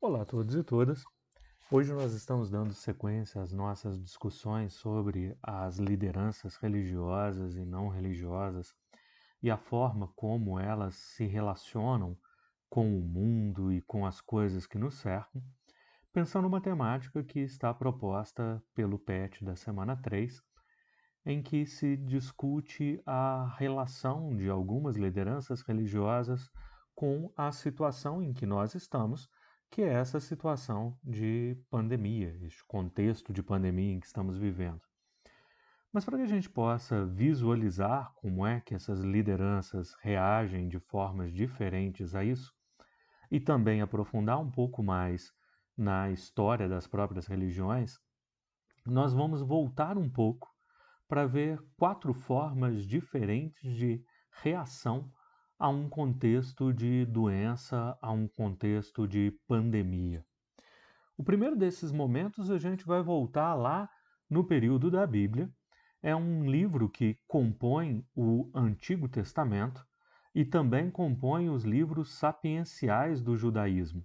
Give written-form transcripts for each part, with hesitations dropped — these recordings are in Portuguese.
Olá a todos e todas. Hoje nós estamos dando sequência às nossas discussões sobre as lideranças religiosas e não religiosas e a forma como elas se relacionam com o mundo e com as coisas que nos cercam, pensando uma temática que está proposta pelo PET da semana 3, em que se discute a relação de algumas lideranças religiosas com a situação em que nós estamos, que é essa situação de pandemia, este contexto de pandemia em que estamos vivendo. Mas para que a gente possa visualizar como é que essas lideranças reagem de formas diferentes a isso, e também aprofundar um pouco mais na história das próprias religiões, nós vamos voltar um pouco para ver 4 formas diferentes de reação a um contexto de doença, a um contexto de pandemia. O primeiro desses momentos a gente vai voltar lá no período da Bíblia. É um livro que compõe o Antigo Testamento e também compõe os livros sapienciais do judaísmo.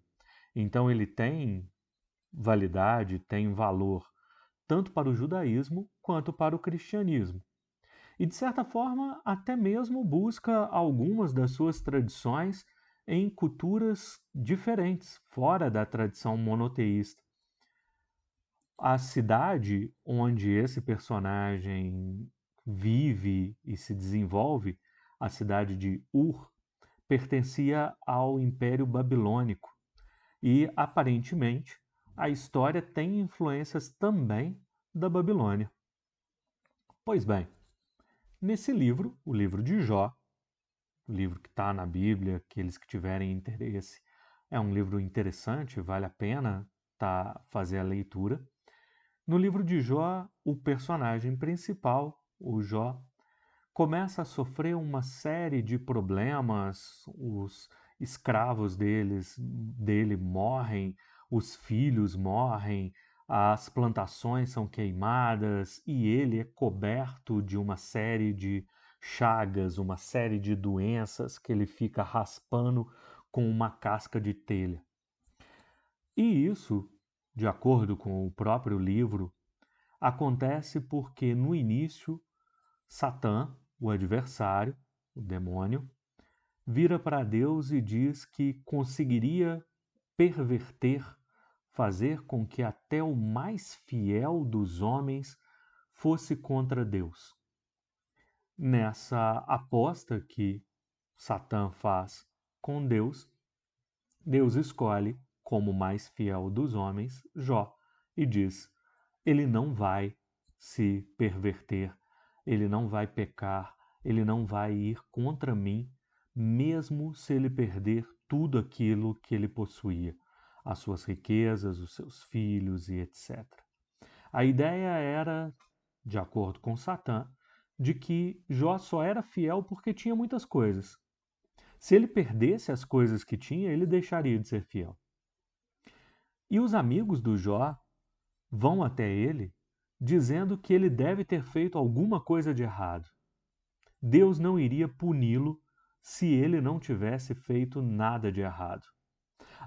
Então ele tem validade, tem valor tanto para o judaísmo quanto para o cristianismo. E, de certa forma, até mesmo busca algumas das suas tradições em culturas diferentes, fora da tradição monoteísta. A cidade onde esse personagem vive e se desenvolve, a cidade de Ur, pertencia ao Império Babilônico. E, aparentemente, a história tem influências também da Babilônia. Pois bem, nesse livro, o livro de Jó, o livro que está na Bíblia, aqueles que tiverem interesse, é um livro interessante, vale a pena fazer a leitura. No livro de Jó, o personagem principal, o Jó, começa a sofrer uma série de problemas, os escravos dele morrem, os filhos morrem, as plantações são queimadas e ele é coberto de uma série de chagas, uma série de doenças que ele fica raspando com uma casca de telha. E isso, de acordo com o próprio livro, acontece porque no início Satã, o adversário, o demônio, vira para Deus e diz que conseguiria perverter, fazer com que até o mais fiel dos homens fosse contra Deus. Nessa aposta que Satã faz com Deus, Deus escolhe como mais fiel dos homens Jó e diz: ele não vai se perverter, ele não vai pecar, ele não vai ir contra mim, mesmo se ele perder tudo aquilo que ele possuía, as suas riquezas, os seus filhos e etc. A ideia era, de acordo com Satã, de que Jó só era fiel porque tinha muitas coisas. Se ele perdesse as coisas que tinha, ele deixaria de ser fiel. E os amigos do Jó vão até ele dizendo que ele deve ter feito alguma coisa de errado. Deus não iria puni-lo se ele não tivesse feito nada de errado.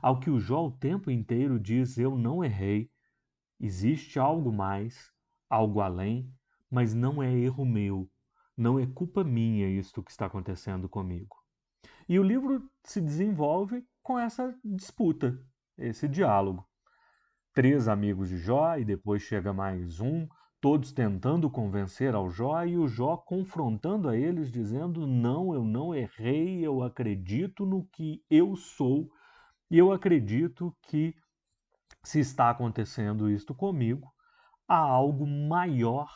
Ao que o Jó o tempo inteiro diz: eu não errei, existe algo mais, algo além, mas não é erro meu, não é culpa minha isto que está acontecendo comigo. E o livro se desenvolve com essa disputa, esse diálogo. 3 amigos de Jó e depois chega mais um, todos tentando convencer ao Jó e o Jó confrontando a eles, dizendo: não, eu não errei, eu acredito no que eu sou e eu acredito que se está acontecendo isto comigo, há algo maior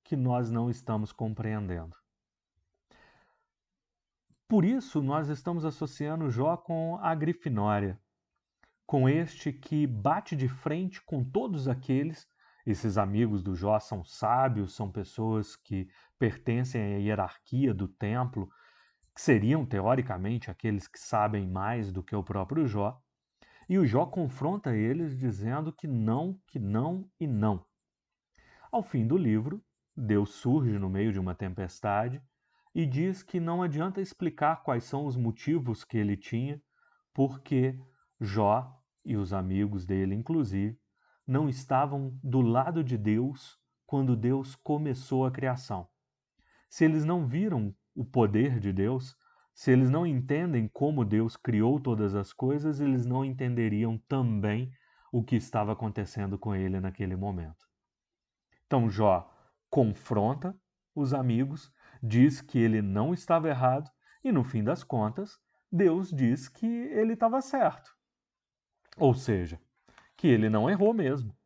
que nós não estamos compreendendo. Por isso, nós estamos associando Jó com a Grifinória, com este que bate de frente com todos aqueles. Esses amigos do Jó são sábios, são pessoas que pertencem à hierarquia do templo, que seriam teoricamente aqueles que sabem mais do que o próprio Jó. E o Jó confronta eles dizendo que não e não. Ao fim do livro, Deus surge no meio de uma tempestade e diz que não adianta explicar quais são os motivos que ele tinha, porque Jó e os amigos dele, inclusive, não estavam do lado de Deus quando Deus começou a criação. Se eles não viram o poder de Deus, se eles não entendem como Deus criou todas as coisas, eles não entenderiam também o que estava acontecendo com ele naquele momento. Então Jó confronta os amigos, diz que ele não estava errado e, no fim das contas, Deus diz que ele estava certo. Ou seja, que ele não errou mesmo,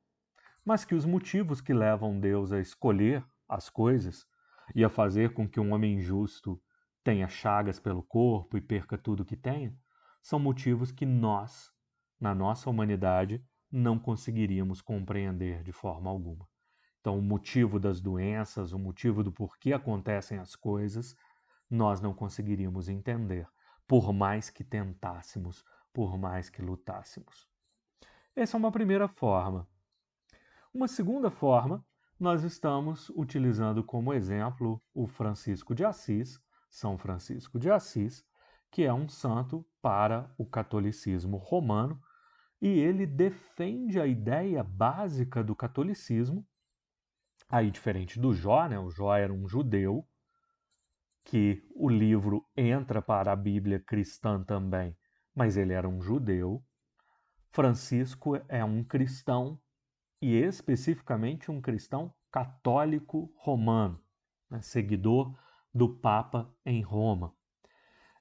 mas que os motivos que levam Deus a escolher as coisas e a fazer com que um homem justo tenha chagas pelo corpo e perca tudo que tenha, são motivos que nós, na nossa humanidade, não conseguiríamos compreender de forma alguma. Então, o motivo das doenças, o motivo do porquê acontecem as coisas, nós não conseguiríamos entender, por mais que tentássemos, por mais que lutássemos. Essa é uma primeira forma. Uma segunda forma, nós estamos utilizando como exemplo o Francisco de Assis, São Francisco de Assis, que é um santo para o catolicismo romano, e ele defende a ideia básica do catolicismo, aí diferente do Jó, né? O Jó era um judeu, que o livro entra para a Bíblia cristã também, mas ele era um judeu. Francisco é um cristão e especificamente um cristão católico romano, né, seguidor do Papa em Roma.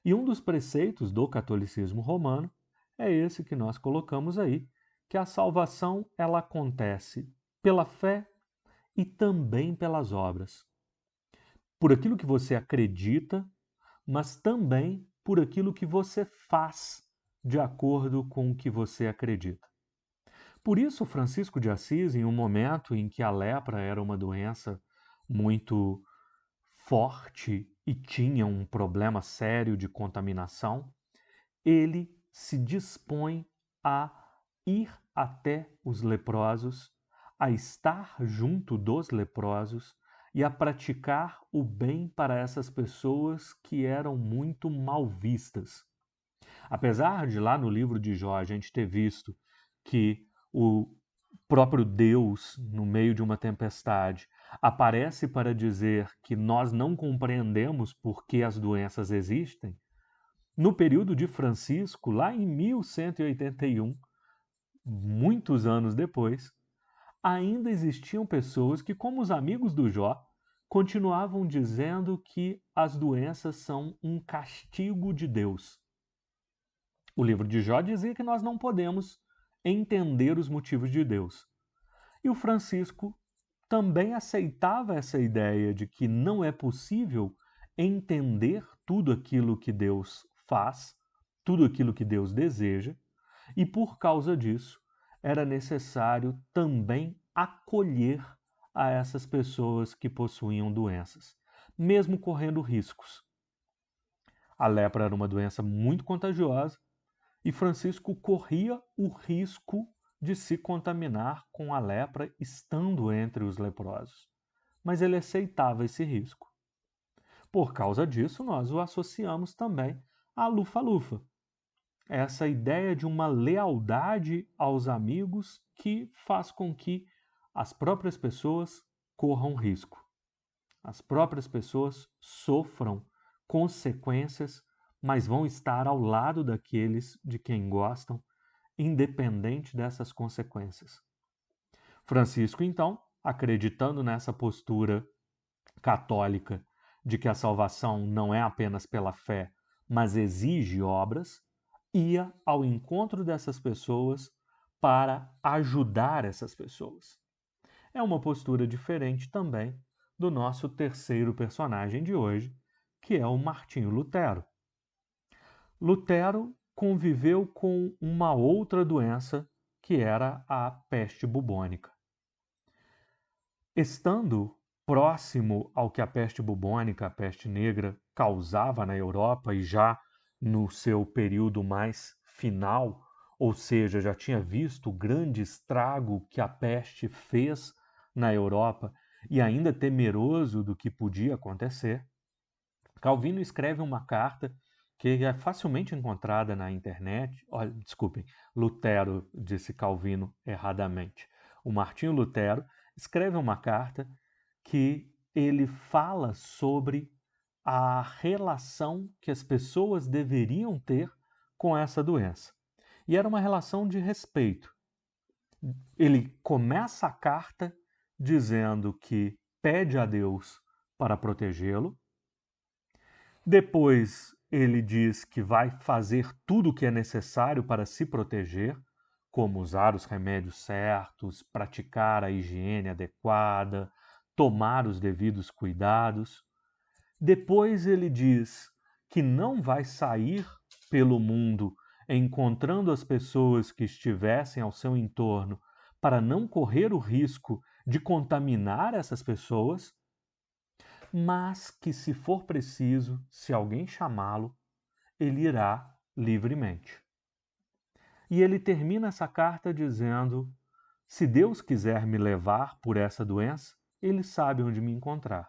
E um dos preceitos do catolicismo romano é esse que nós colocamos aí, que a salvação ela acontece pela fé e também pelas obras. Por aquilo que você acredita, mas também por aquilo que você faz de acordo com o que você acredita. Por isso, Francisco de Assis, em um momento em que a lepra era uma doença muito forte e tinha um problema sério de contaminação, ele se dispõe a ir até os leprosos, a estar junto dos leprosos e a praticar o bem para essas pessoas que eram muito mal vistas. Apesar de lá no livro de Jó a gente ter visto que o próprio Deus, no meio de uma tempestade, aparece para dizer que nós não compreendemos por que as doenças existem, no período de Francisco, lá em 1181, muitos anos depois, ainda existiam pessoas que, como os amigos do Jó, continuavam dizendo que as doenças são um castigo de Deus. O livro de Jó dizia que nós não podemos entender os motivos de Deus. E o Francisco também aceitava essa ideia de que não é possível entender tudo aquilo que Deus faz, tudo aquilo que Deus deseja, e por causa disso era necessário também acolher a essas pessoas que possuíam doenças, mesmo correndo riscos. A lepra era uma doença muito contagiosa e Francisco corria o risco de se contaminar com a lepra estando entre os leprosos, mas ele aceitava esse risco. Por causa disso, nós o associamos também à lufa-lufa, essa ideia de uma lealdade aos amigos que faz com que as próprias pessoas corram risco, as próprias pessoas sofram consequências, mas vão estar ao lado daqueles de quem gostam, independente dessas consequências. Francisco, então, acreditando nessa postura católica de que a salvação não é apenas pela fé, mas exige obras, ia ao encontro dessas pessoas para ajudar essas pessoas. É uma postura diferente também do nosso terceiro personagem de hoje, que é o Martinho Lutero. Lutero conviveu com uma outra doença, que era a peste bubônica. Estando próximo ao que a peste bubônica, a peste negra, causava na Europa e já no seu período mais final, ou seja, já tinha visto o grande estrago que a peste fez na Europa e ainda temeroso do que podia acontecer, Calvino escreve uma carta que é facilmente encontrada na internet. Olha, desculpem, Lutero, disse Calvino erradamente. O Martinho Lutero escreve uma carta que ele fala sobre a relação que as pessoas deveriam ter com essa doença. E era uma relação de respeito. Ele começa a carta dizendo que pede a Deus para protegê-lo. Depois ele diz que vai fazer tudo o que é necessário para se proteger, como usar os remédios certos, praticar a higiene adequada, tomar os devidos cuidados. Depois ele diz que não vai sair pelo mundo encontrando as pessoas que estivessem ao seu entorno para não correr o risco de contaminar essas pessoas, mas que, se for preciso, se alguém chamá-lo, ele irá livremente. E ele termina essa carta dizendo: se Deus quiser me levar por essa doença, ele sabe onde me encontrar.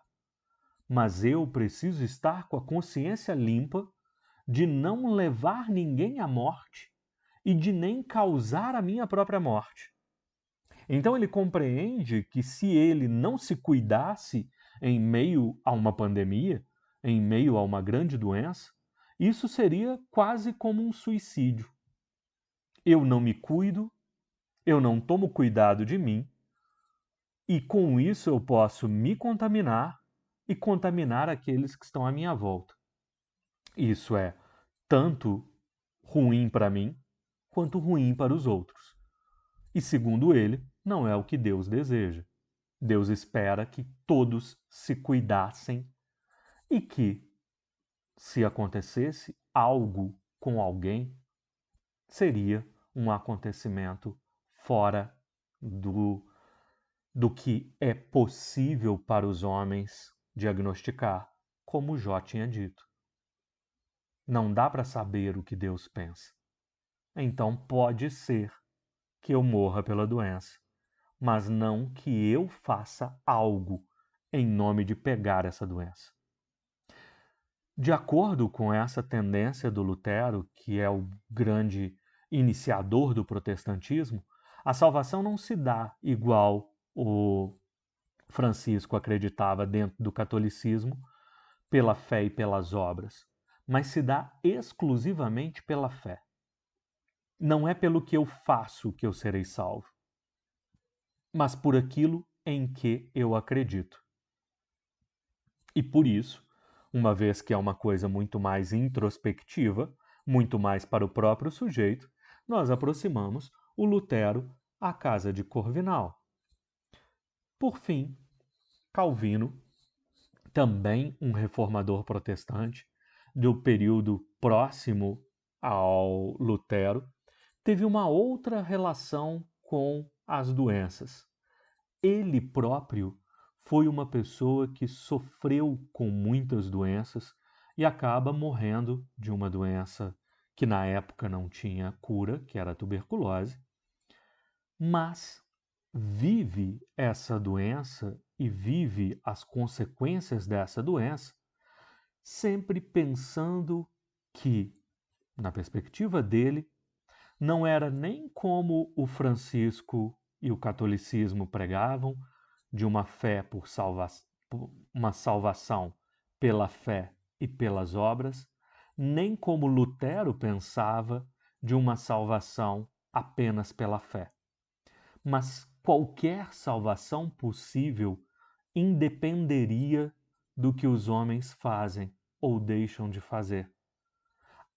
Mas eu preciso estar com a consciência limpa de não levar ninguém à morte e de nem causar a minha própria morte. Então ele compreende que, se ele não se cuidasse em meio a uma pandemia, em meio a uma grande doença, isso seria quase como um suicídio. Eu não me cuido, eu não tomo cuidado de mim, e com isso eu posso me contaminar e contaminar aqueles que estão à minha volta. Isso é tanto ruim para mim quanto ruim para os outros. E, segundo ele, não é o que Deus deseja. Deus espera que todos se cuidassem e que, se acontecesse algo com alguém, seria um acontecimento fora do que é possível para os homens diagnosticar, como Jó tinha dito. Não dá para saber o que Deus pensa. Então pode ser que eu morra pela doença, mas não que eu faça algo em nome de pegar essa doença. De acordo com essa tendência do Lutero, que é o grande iniciador do protestantismo, a salvação não se dá igual o Francisco acreditava dentro do catolicismo, pela fé e pelas obras, mas se dá exclusivamente pela fé. Não é pelo que eu faço que eu serei salvo, mas por aquilo em que eu acredito. E por isso, uma vez que é uma coisa muito mais introspectiva, muito mais para o próprio sujeito, nós aproximamos o Lutero à casa de Corvinal. Por fim, Calvino, também um reformador protestante do período próximo ao Lutero, teve uma outra relação com as doenças. Ele próprio foi uma pessoa que sofreu com muitas doenças e acaba morrendo de uma doença que na época não tinha cura, que era a tuberculose, mas vive essa doença e vive as consequências dessa doença, sempre pensando que, na perspectiva dele, não era nem como o Francisco e o catolicismo pregavam, de uma fé uma salvação pela fé e pelas obras, nem como Lutero pensava, de uma salvação apenas pela fé. Mas qualquer salvação possível independeria do que os homens fazem ou deixam de fazer.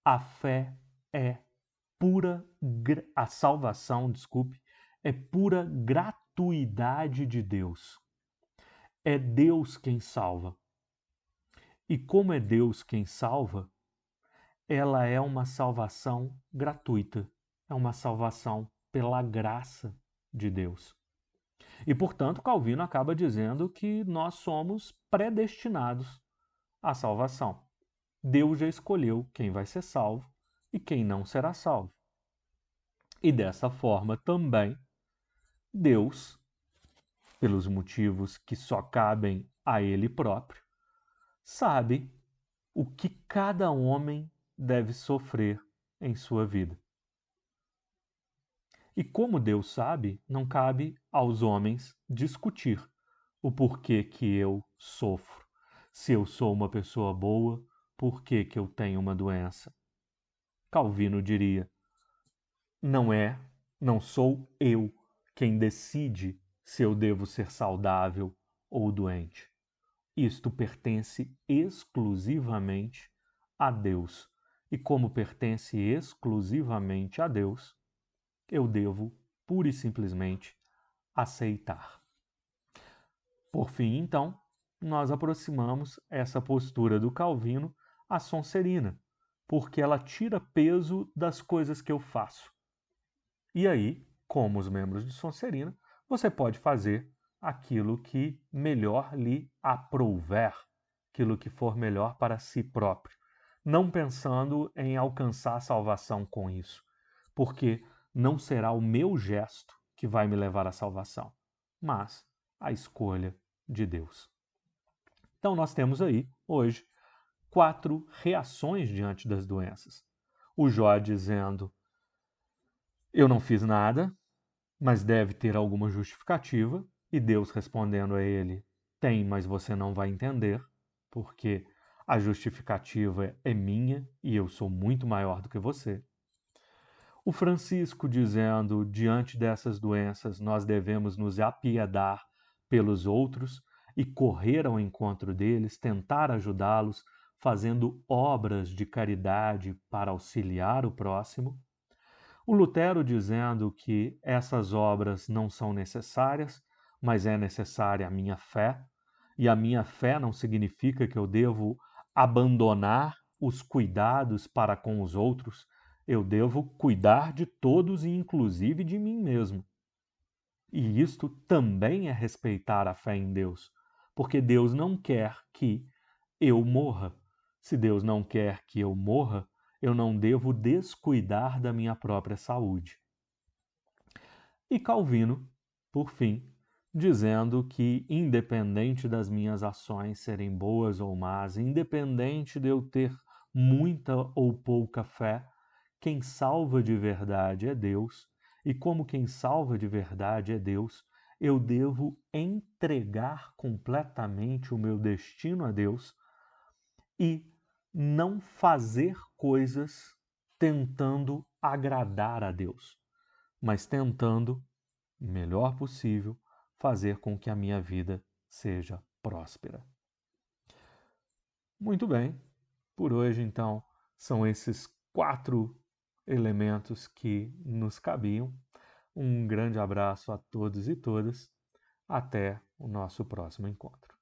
A fé é a salvação, é pura gratuidade de Deus. É Deus quem salva. E como é Deus quem salva, ela é uma salvação gratuita. É uma salvação pela graça de Deus. E, portanto, Calvino acaba dizendo que nós somos predestinados à salvação. Deus já escolheu quem vai ser salvo e quem não será salvo. E dessa forma também, Deus, pelos motivos que só cabem a Ele próprio, sabe o que cada homem deve sofrer em sua vida. E como Deus sabe, não cabe aos homens discutir o porquê que eu sofro. Se eu sou uma pessoa boa, por que que eu tenho uma doença? Calvino diria: não sou eu quem decide se eu devo ser saudável ou doente. Isto pertence exclusivamente a Deus. E como pertence exclusivamente a Deus, eu devo pura e simplesmente aceitar. Por fim, então, nós aproximamos essa postura do Calvino à Sonserina, porque ela tira peso das coisas que eu faço. E aí, como os membros de Sonserina, você pode fazer aquilo que melhor lhe aprouver, aquilo que for melhor para si próprio, não pensando em alcançar a salvação com isso, porque não será o meu gesto que vai me levar à salvação, mas a escolha de Deus. Então nós temos aí, hoje, 4 reações diante das doenças. O Jó dizendo: eu não fiz nada, mas deve ter alguma justificativa, e Deus respondendo a ele: tem, mas você não vai entender, porque a justificativa é minha e eu sou muito maior do que você. O Francisco dizendo: diante dessas doenças, nós devemos nos apiedar pelos outros e correr ao encontro deles, tentar ajudá-los, fazendo obras de caridade para auxiliar o próximo. O Lutero dizendo que essas obras não são necessárias, mas é necessária a minha fé, e a minha fé não significa que eu devo abandonar os cuidados para com os outros, eu devo cuidar de todos e inclusive de mim mesmo. E isto também é respeitar a fé em Deus, porque Deus não quer que eu morra. Se Deus não quer que eu morra, eu não devo descuidar da minha própria saúde. E Calvino, por fim, dizendo que, independente das minhas ações serem boas ou más, independente de eu ter muita ou pouca fé, quem salva de verdade é Deus, e como quem salva de verdade é Deus, eu devo entregar completamente o meu destino a Deus e não fazer coisas tentando agradar a Deus, mas tentando, o melhor possível, fazer com que a minha vida seja próspera. Muito bem, por hoje então são esses 4 elementos que nos cabiam. Um grande abraço a todos e todas. Até o nosso próximo encontro.